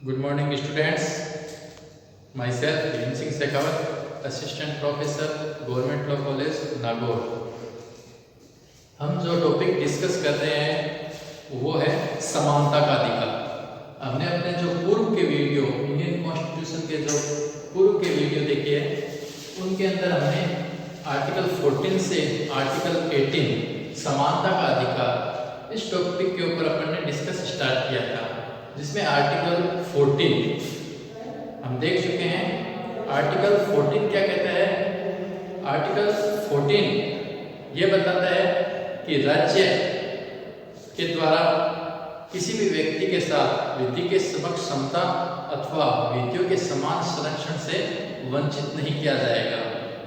Good morning students. Myself Bhim Singh Shekhawat, Assistant Professor, Government Law College, Nagaur. हम जो topic discuss कर रहे हैं वो है समानता का अधिकार। हमने अपने जो पूर्व के वीडियो इंडियन कॉन्स्टिट्यूशन के जो पूर्व के वीडियो देखे हैं उनके अंदर हमने आर्टिकल 14 से आर्टिकल 18 समानता का अधिकार इस टॉपिक के ऊपर अपन ने डिस्कस स्टार्ट किया था, जिसमें आर्टिकल 14 हम देख चुके हैं। आर्टिकल 14 क्या कहता है? आर्टिकल 14 ये बताता है कि राज्य के द्वारा किसी भी व्यक्ति के साथ विधि के समक्ष समता अथवा विधियों के समान संरक्षण से वंचित नहीं किया जाएगा।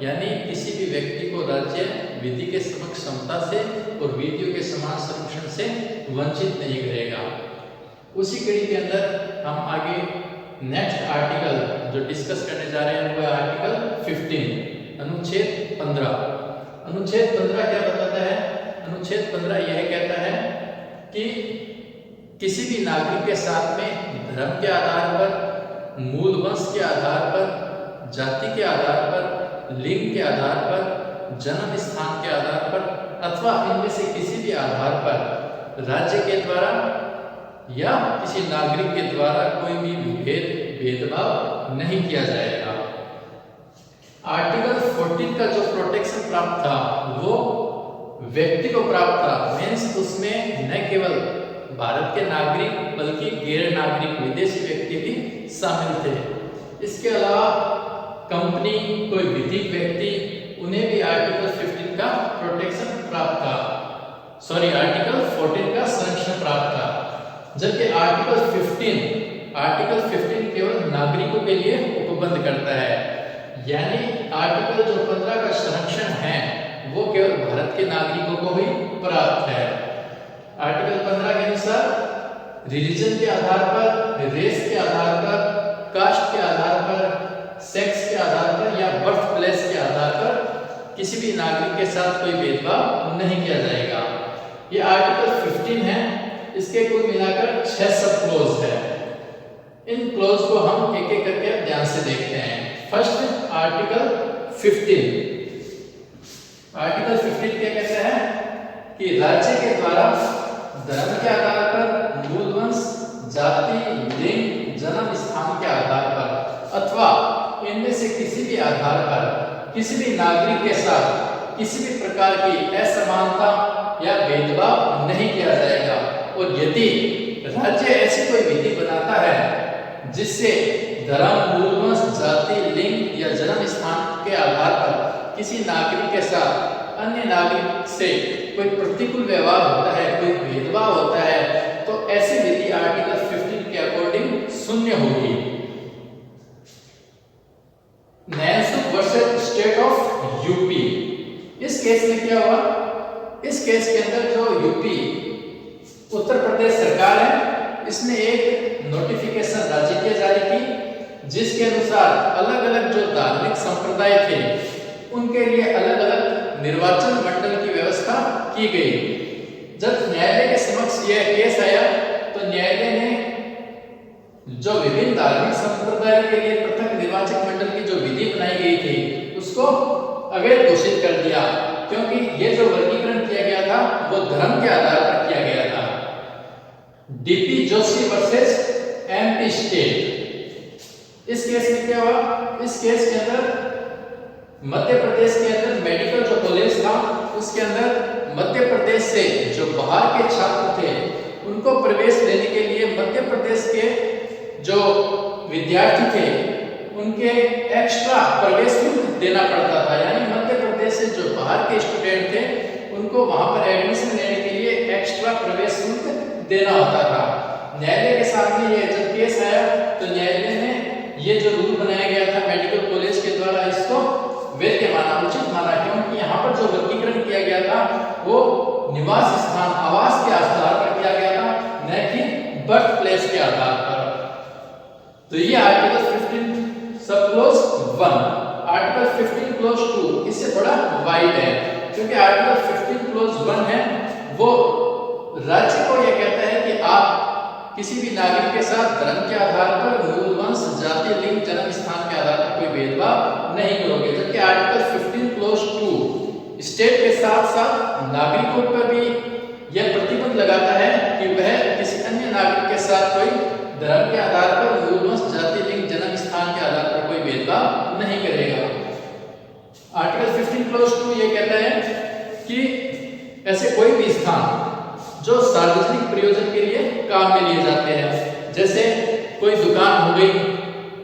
यानी किसी भी व्यक्ति को राज्य विधि के समक्ष समता से और विधियों के समान संरक्षण से वंचित नहीं करेगा। उसी कड़ी के अंदर हम आगे नेक्स्ट आर्टिकल जो डिस्कस करने जा रहे हैं वो है आर्टिकल 15 अनुच्छेद 15। अनुच्छेद 15 क्या बताता है? अनुच्छेद 15 यह कहता है कि किसी भी नागरिक के साथ में धर्म के आधार पर, मूल वंश के आधार पर, जाति के आधार पर, लिंग के आधार पर, जन्म स्थान के आधार पर अथवा इनमें से किसी भी आधार पर राज्य के द्वारा या किसी नागरिक के द्वारा कोई भी भेदभाव नहीं किया जाएगा। आर्टिकल 14 का जो प्रोटेक्शन प्राप्त था वो व्यक्ति को प्राप्त था। मीन्स उसमें न केवल भारत के नागरिक बल्कि गैर नागरिक विदेशी व्यक्ति भी शामिल थे। इसके अलावा कंपनी, कोई विधिक व्यक्ति, उन्हें भी आर्टिकल 15 का प्रोटेक्शन प्राप्त था। आर्टिकल 14 का संरक्षण प्राप्त था। जबकि आर्टिकल 15 केवल नागरिकों के लिए उपबंध करता है। यानी आर्टिकल जो 15 का संरक्षण है वो केवल भारत के नागरिकों को ही प्राप्त है। आर्टिकल 15 के अनुसार रिलीजन के आधार पर, रेस के आधार पर, कास्ट के आधार पर, सेक्स के आधार पर या बर्थ प्लेस के आधार पर किसी भी नागरिक के साथ कोई भेदभाव नहीं किया जाएगा। ये आर्टिकल 15 है। इसके कुल मिलाकर 6 सब क्लोज है। इन क्लोज को हम एक एक करके ध्यान से देखते हैं। First article 15। आर्टिकल 15 क्या कहता है कि राज्य के द्वारा धर्म के आधार पर, मूल वंश, जाति, लिंग, जन्म स्थान के आधार पर अथवा इनमें से किसी भी आधार पर किसी भी नागरिक के साथ किसी भी प्रकार की असमानता या भेदभाव नहीं किया जाएगा। और यदि राज्य ऐसी कोई विधि बनाता है जिससे धर्म, मूल वंश, जाति, लिंग या जन्म स्थान के आधार पर किसी नागरिक के साथ अन्य नागरिक से कोई प्रतिकूल व्यवहार होता है, कोई भेदभाव होता है, तो ऐसी विधि आर्टिकल 15 के अकॉर्डिंग शून्य होगी। Nainsukh versus state of UP. इस केस में क्या हुआ? इस केस के अंदर जो यूपी उत्तर प्रदेश सरकार है, इसने एक नोटिफिकेशन राज्य की जारी की जिसके अनुसार अलग अलग जो धार्मिक संप्रदाय थे उनके लिए अलग अलग निर्वाचन मंडल की व्यवस्था की गई। जब न्यायालय के समक्ष यह केस आया तो न्यायालय ने जो विभिन्न धार्मिक संप्रदाय के लिए पृथक निर्वाचन मंडल की जो विधि बनाई गई थी उसको अवैध घोषित कर दिया, क्योंकि ये जो वर्गीकरण किया गया था वो धर्म के आधार पर किया गया था। DP Joshi versus MP state. इस केस में क्या हुआ? इस केस के अंदर मध्य प्रदेश के अंदर मेडिकल जो कॉलेज था उसके अंदर मध्य प्रदेश से जो बाहर के छात्र थे उनको प्रवेश लेने के लिए मध्य प्रदेश के जो विद्यार्थी थे उनके एक्स्ट्रा प्रवेश शुल्क देना पड़ता था। यानी मध्य प्रदेश से जो बाहर के स्टूडेंट थे उनको वहां पर एडमिशन लेने के लिए एक्स्ट्रा प्रवेश शुल्क देना होता था। न्यायालय के सामने ये जब केस आया तो न्यायालय ने ये जो रूल बनाया गया था मेडिकल कॉलेज के द्वारा इसको वैध माना, उचित माना, क्योंकि यहाँ पर जो वर्गीकरण किया गया था वो निवास स्थान, आवास के आधार पर किया गया था, न कि बर्थ प्लेस के आधार पर। तो ये आर्टिकल 15 सब क्लोज 1। आर्टिकल 15 क्लोज 2 इससे थोड़ा वाइड है, क्योंकि आर्टिकल 15 क्लोज 1 है वो राज्य को यह कहता है कि आप किसी भी नागरिक के साथ धर्म के आधार पर, साथ साथ नागरिकों पर भी यह प्रतिबंध लगाता है कि वह किसी अन्य नागरिक के साथ कोई धर्म के आधार पर, मूलवंश, जाति, लिंग, जन्म स्थान के आधार पर कोई भेदभाव नहीं करेगा। आर्टिकल 15 क्लोज 2 ये कहता है कि ऐसे कोई भी स्थान जो सार्वजनिक प्रयोजन के लिए काम में लिए जाते हैं, जैसे कोई दुकान हो गई,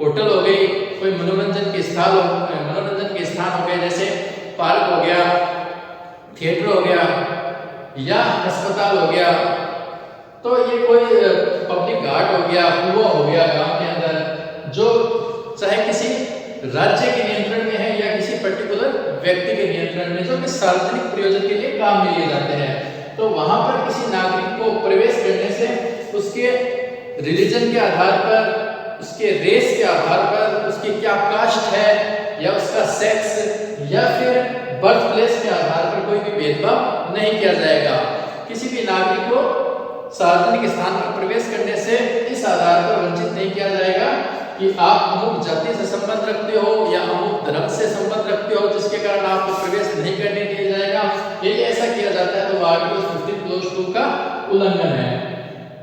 होटल हो गई, कोई मनोरंजन के स्थान हो गए, जैसे पार्क हो गया, थिएटर हो गया या अस्पताल हो गया, तो ये कोई पब्लिक गार्ड हो गया, कुआं हो गया गांव के अंदर, जो चाहे किसी राज्य के नियंत्रण में है या किसी पर्टिकुलर व्यक्ति के नियंत्रण में, जो कि सार्वजनिक प्रयोजन के लिए काम में लिए जाते हैं, तो वहां पर किसी नागरिक को प्रवेश करने से उसके रिलीजन के आधार पर, उसके रेस के आधार पर, उसकी क्या कास्ट है या उसका सेक्स या फिर बर्थ प्लेस के आधार पर कोई भी भेदभाव नहीं किया जाएगा। किसी भी नागरिक को सार्वजनिक स्थान पर प्रवेश करने से इस आधार पर वंचित नहीं किया जाएगा कि आप अमुक जाति से संबंध रखते हो या अमुक धर्म से संबंध रखते हो, जिसके कारण आपको प्रवेश नहीं करने दिया जाएगा। यदि ऐसा किया जाता है तो आर्टिकल 15 क्लोज 2 का उल्लंघन है।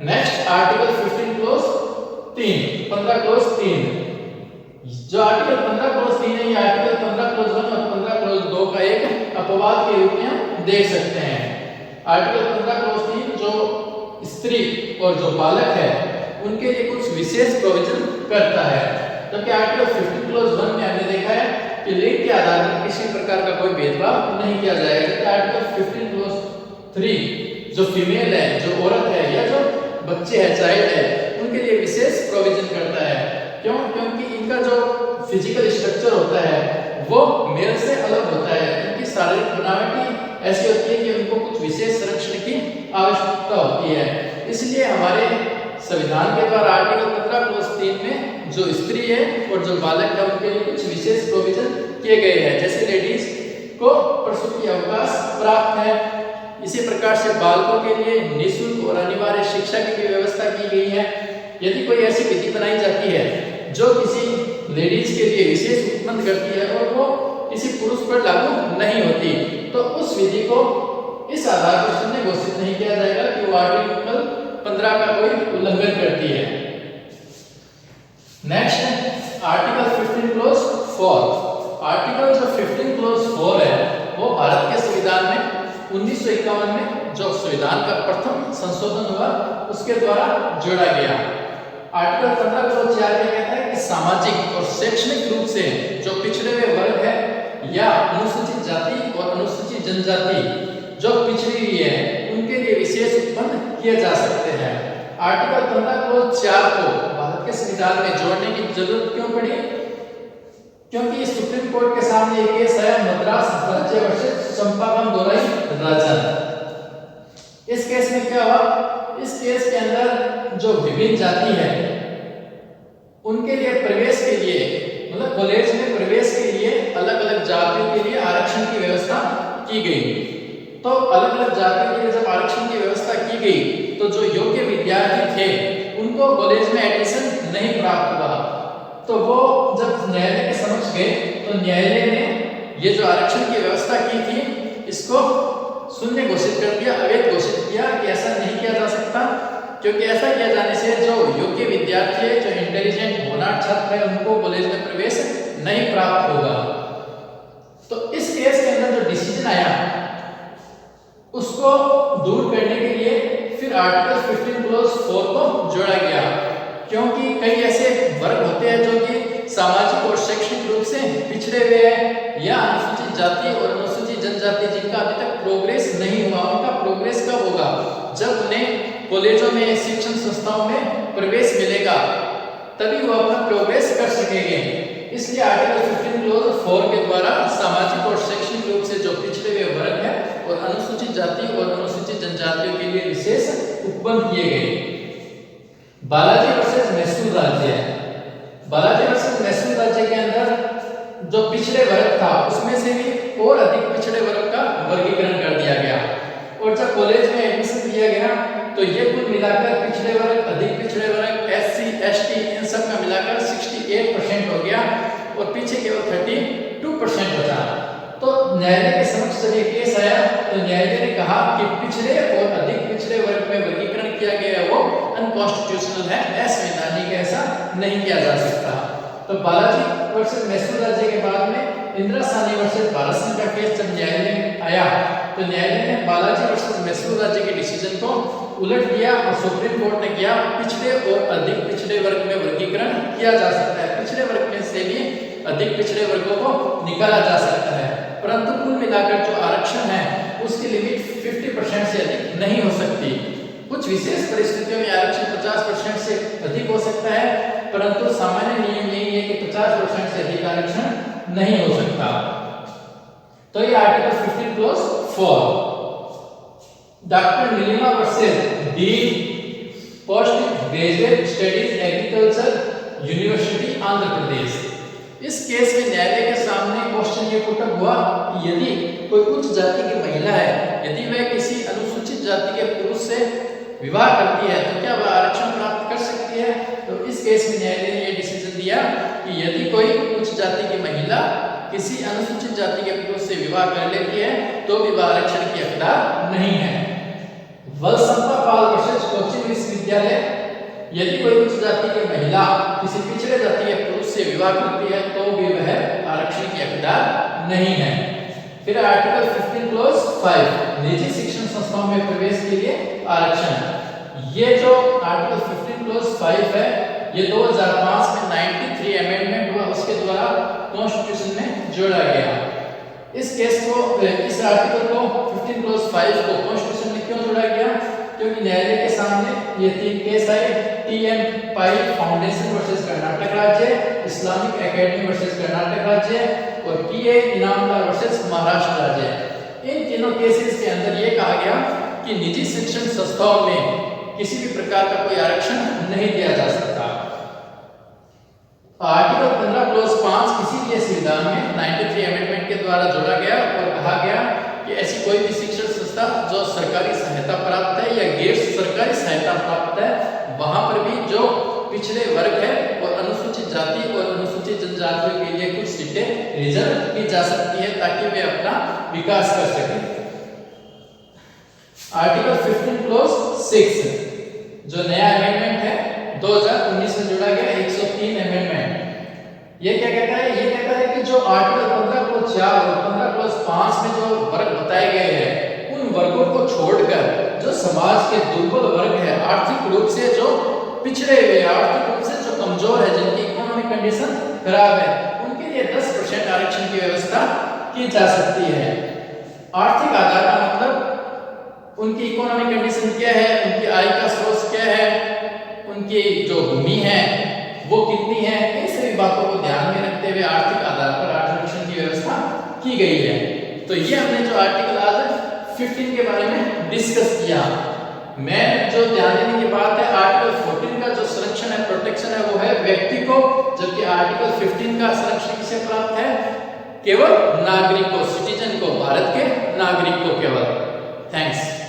नेक्स्ट आर्टिकल 15 क्लोज 3, 15 क्लोज 3, जो आर्टिकल 15 क्लोज 3 है, ये आर्टिकल 15 क्लोज 1 और 15 क्लोज 2 का एक अपवाद के रूप में हम देख सकते हैं। आर्टिकल 15 क्लोज 3 जो स्त्री और जो बालक है उनके लिए कुछ विशेष प्रोविजन करता है, जबकि आर्टिकल 15 क्लोज 1 में हमने देखा है कि लिंग के आधार पर किसी प्रकार का कोई भेदभाव नहीं किया जाएगा। जबकि आर्टिकल 15 क्लोज 3 जो फीमेल है, जो औरत है या जो बच्चे है, चाइल्ड है, उनके लिए विशेष प्रोविजन करता है। क्यों? क्योंकि इनका जो फिजिकल स्ट्रक्चर होता है वो मेल से अलग होता है, इनकी शारीरिक बनावट ही ऐसी होती है कि उनको कुछ विशेष संरक्षण की आवश्यकता होती है। इसलिए हमारे संविधान के द्वारा आर्टिकल 15 क्लोज 3 में जो स्त्री है और जो बालक है उनके लिए कुछ विशेष प्रोविजन किए गए हैं, जैसे लेडीज को प्रसूति अवकाश प्राप्त है। इसी प्रकार से बालकों के लिए निःशुल्क और अनिवार्य शिक्षा की भी व्यवस्था की गई है। यदि कोई ऐसी विधि बनाई जाती है जो किसी लेडीज के लिए विशेष उत्पन्न करती है और वो किसी पुरुष पर लागू नहीं होती, तो उस विधि को इस आधार पर शून्य घोषित नहीं किया जाएगा कि वो आर्टिकल 15 का कोई उल्लंघन करती है। नेक्स्ट आर्टिकल 15 क्लोज 4, आर्टिकल जो 15 क्लोज 4 है वो भारत के संविधान में 1951 में जो संविधान का प्रथम संशोधन हुआ उसके द्वारा जोड़ा गया। आर्टिकल 15 क्लोज 4 में कहता है कि सामाजिक और शैक्षणिक रूप से जो पिछड़े हुए वर्ग है या अनुसूचित जाति और अनुसूचित जनजाति जो पिछड़ी हुई है उनके लिए विशेष उत्पन्न किए जा सकते हैं। आर्टिकल 15 क्लोज 4 को भारत के संविधान में जोड़ने की जरूरत क्यों पड़ी? क्योंकि सुप्रीम कोर्ट के सामने एक केस है मद्रास राज्य वर्सेस चंपाकम दोराई राजन। इस केस में क्या हुआ? इस केस के अंदर जो विभिन्न जाति है उनके लिए प्रवेश के लिए, मतलब कॉलेज में प्रवेश के लिए अलग अलग जातियों के लिए आरक्षण की व्यवस्था की गई। तो अलग अलग जातियों के लिए जब आरक्षण की व्यवस्था की गई तो जो योग्य विद्यार्थी थे उनको कॉलेज में एडमिशन नहीं प्राप्त हुआ। तो वो जब न्यायालय के समक्ष गए तो न्यायालय ने ये जो आरक्षण की व्यवस्था की थी इसको शून्य घोषित कर दिया, अवैध घोषित किया कि ऐसा नहीं किया जा सकता, क्योंकि ऐसा किया जाने से जो योग्य विद्यार्थी है, जो इंटेलिजेंट होनहार छात्र है, उनको कॉलेज में प्रवेश नहीं प्राप्त होगा। तो इस केस के अंदर जो डिसीजन आया उसको दूर करने के लिए फिर आर्टिकल 15 क्लोज 4 को जोड़ा गया, क्योंकि कई ऐसे वर्ग होते हैं जो कि सामाजिक और शैक्षणिक रूप से पिछड़े हुए हैं या अनुसूचित जाति और अनुसूचित जनजाति जिनका अभी तक प्रोग्रेस नहीं हुआ। उनका प्रोग्रेस कब होगा? जब उन्हें कॉलेजों में, शिक्षण संस्थाओं में प्रवेश मिलेगा, तभी वो अपना प्रोग्रेस कर सकेंगे। इसलिए आर्टिकल 15 क्लोज 4 के द्वारा सामाजिक और शैक्षणिक रूप से जो पिछड़े हुए वर्ग हैं और अनुसूचित जाति और अनुसूचित जनजातियों के लिए विशेष उपबंध किए गए। बालाजी वर्सेस मैसूर राज्य, बालाजी वर्सेस मैसूर राज्य के अंदर जो पिछड़े वर्ग था उसमें से भी और अधिक पिछड़े वर्ग का वर्गीकरण कर दिया गया, और जब कॉलेज में एडमिशन दिया गया तो ये कुल मिलाकर पिछड़े वर्ग, अधिक पिछड़े वर्ग, SC ST इन सब का मिलाकर 68% हो गया और पीछे केवल 32% बचा। तो न्यायालय के समक्ष जब ये केस आया तो न्यायालय ने कहा कि पिछड़े और अधिक पिछड़े वर्ग में वर्गीकरण किया गया है वो अनकॉन्स्टिट्यूशनल है, असंवैधानिक है, ऐसा नहीं किया जा सकता। तो बालाजी वर्सेस मैसूर राज्य के बाद में इंदिरा साहनी वर्सेस भारत सिंह का केस जब न्यायालय में आया तो न्यायालय ने बालाजी वर्सेस मैसूर राज्य के डिसीजन को उलट दिया और सुप्रीम कोर्ट ने किया पिछड़े और अधिक पिछड़े वर्ग में वर्गीकरण किया जा सकता है, पिछड़े वर्ग में से भी अधिक पिछड़े वर्गों को निकाला जा सकता है, परंतु कुल मिलाकर जो आरक्षण है उसकी लिमिट 50% से अधिक नहीं हो सकती। कुछ विशेष परिस्थितियों में आरक्षण 50% से अधिक हो सकता है, परंतु सामान्य नियम यही है कि 50% से अधिक आरक्षण नहीं हो सकता। तो ये article 15 clause 4। Doctor Neelima versus dean post graduate studies agriculture university Andhra Pradesh. इस केस में न्यायालय के सामने क्वेश्चन ये पुट अप हुआ कि यदि कोई उच्च जाति की महिला है, यदि वह किसी अनुसूचित जाति के पुरुष से विवाह करती है तो क्या वह आरक्षण प्राप्त कर सकती है? तो इस केस में न्यायालय ने यह डिसीजन दिया कि यदि कोई उच्च जाति की महिला किसी अनुसूचित जाति के पुरुष से विवाह कर लेती है तो भी वह आरक्षण की हकदार नहीं है। वलसंपा पाल वर्सेस कोचिन विश्वविद्यालय, यदि कोई उच्च जाति की महिला किसी पिछड़े जाति के पुरुष से विवाह करती है तो भी वह आरक्षण की हकदार नहीं है। फिर आर्टिकल 15 क्लॉज 5 निजी शिक्षण संस्थाओं में प्रवेश के लिए आरक्षण। ये जो आर्टिकल 15 क्लॉज 5 है ये 2005 में 93 अमेंडमेंट हुआ, उसके द्वारा कॉन्स्टिट्यूशन में जोड़ा गया। इस केस को, इस आर्टिकल को 15 क्लॉज 5 को कॉन्स्टिट्यूशन में क्यों जोड़ा गया? क्योंकि न्यायालय के सामने ये 3 केस आए, टीएम पाई फाउंडेशन वर्सेस कर्नाटक राज्य, इस्लामिक एकेडमी वर्सेस कर्नाटक राज्य और पीए इनामदार वर्सेस महाराष्ट्र राज्य। इन तीनों केसेस के अंदर ये कहा गया कि निजी शिक्षण संस्थाओं में किसी भी प्रकार का कोई आरक्षण नहीं दिया जा सकता। आर्टिकल 15 क्लॉज 5 इसीलिए संविधान में 93 अमेंडमेंट के द्वारा जोड़ा गया और कहा गया कि ऐसी कोई भी शिक्षण संस्था जो सरकारी सहायता प्राप्त है या गैर सरकारी सहायता प्राप्त है वहां पर भी जो पिछड़े वर्ग है और अनुसूचित जाति और अनुसूचित जनजातियों के लिए कुछ सीटें रिजर्व की जा सकती है ताकि वे अपना विकास कर सकें। आर्टिकल 15 क्लॉज 6 जो नया अमेंडमेंट है 2019 में जोड़ा गया 103 अमेंडमेंट। ये क्या कहता है? ये कहता है कि जो आर्टिकल 15 क्लॉज 4 और 15 क्लॉज 5 में जो वर्ग बताए गए हैं उन वर्गों को छोड़कर जो समाज के दुर्बल वर्ग है, आर्थिक रूप से जो पिछड़े हुए, आर्थिक रूप से जो कमजोर है, जिनकी इकोनॉमिक कंडीशन खराब है, उनके लिए 10% आरक्षण की व्यवस्था की जा सकती है। आर्थिक आधार का मतलब उनकी इकोनॉमिक कंडीशन क्या है, उनकी आय का स्रोत क्या है, उनकी जो भूमि है वो कितनी है, इन सभी बातों को ध्यान में रखते हुए आर्थिक आधार पर आरक्षण की व्यवस्था की गई है। तो ये हमने जो आर्टिकल आज 15 के बारे में डिस्कस किया। मैं जो ध्यान देने की बात है, आर्टिकल 14 का जो संरक्षण है, प्रोटेक्शन है, वो है व्यक्ति को, जबकि आर्टिकल 15 का संरक्षण किसे प्राप्त है? केवल नागरिक को, सिटीजन को, भारत के नागरिक को केवल। थैंक्स।